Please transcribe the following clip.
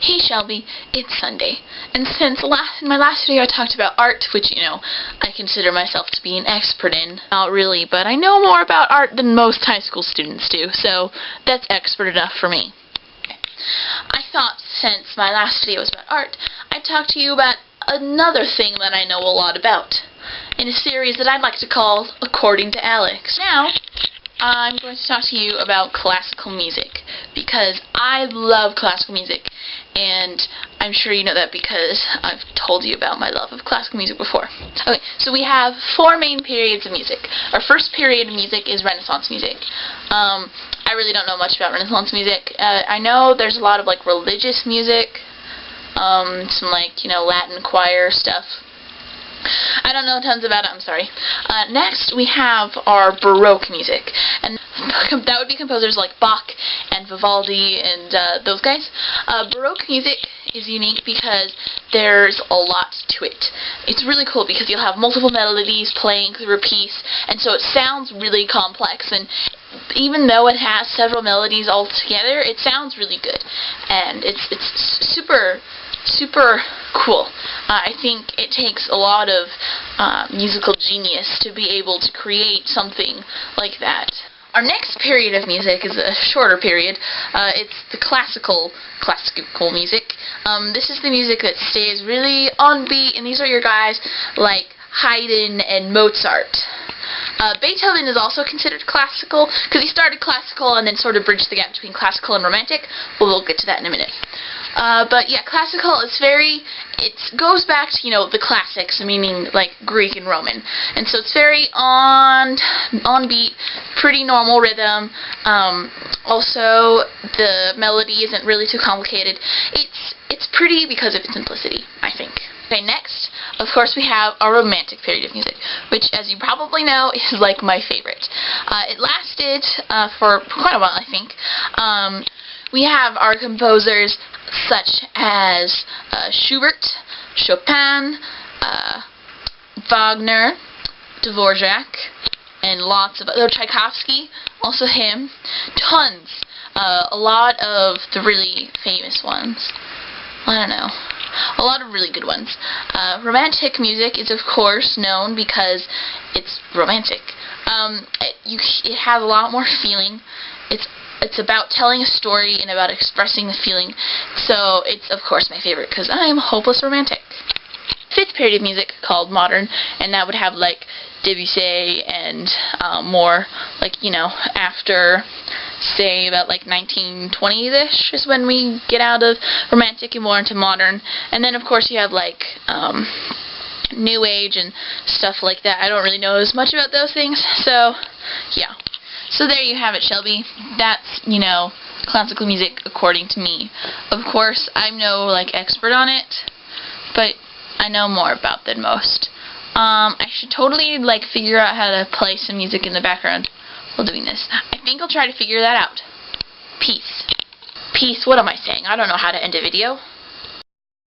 Hey Shelby, it's Sunday, and since in my last video I talked about art, which, you know, I consider myself to be an expert in. Not really, but I know more about art than most high school students do, so that's expert enough for me. I thought, since my last video was about art, I'd talk to you about another thing that I know a lot about, in a series that I'd like to call According to Alex. Now, I'm going to talk to you about classical music, because I love classical music, and I'm sure you know that because I've told you about my love of classical music before. Okay, so we have 4 main periods of music. Our first period of music is Renaissance music. I really don't know much about Renaissance music. I know there's a lot of, like, religious music, some, like, you know, Latin choir stuff. I don't know tons about it, I'm sorry. Next, we have our Baroque music, and that would be composers like Bach and Vivaldi and those guys. Baroque music is unique because there's a lot to it. It's really cool because you'll have multiple melodies playing through a piece, and so it sounds really complex, and even though it has several melodies all together, it sounds really good, and it's super cool. I think it takes a lot of musical genius to be able to create something like that. Our next period of music is a shorter period. It's the classical music. This is the music that stays really on beat, and these are your guys like Haydn and Mozart. Beethoven is also considered classical, because he started classical and then sort of bridged the gap between classical and romantic. Well, we'll get to that in a minute. But yeah, classical is it goes back to, you know, the classics, meaning like Greek and Roman. And so it's very on beat, pretty normal rhythm. Also, the melody isn't really too complicated. It's pretty because of its simplicity, I think. Okay, next, of course, we have our romantic period of music, which, as you probably know, is like my favorite. It lasted for quite a while, I think. We have our composers such as Schubert, Chopin, Wagner, Dvorak, and lots of other, Tchaikovsky, also him, tons, a lot of the really famous ones. I don't know. A lot of really good ones. Romantic music is, of course, known because it's romantic. It has a lot more feeling. It's about telling a story and about expressing the feeling. So it's, of course, my favorite because I am a hopeless romantic. 5th period of music called modern, and that would have like Debussy and more, like, you know, after, say, about like 1920s-ish is when we get out of romantic and more into modern. And then, of course, you have like New Age and stuff like that. I don't really know as much about those things, so yeah. So there you have it, Shelby. That's, you know, classical music according to me. Of course, I'm no, like, expert on it, but I know more about than most. I should totally, like, figure out how to play some music in the background while doing this. I think I'll try to figure that out. Peace. Peace, what am I saying? I don't know how to end a video.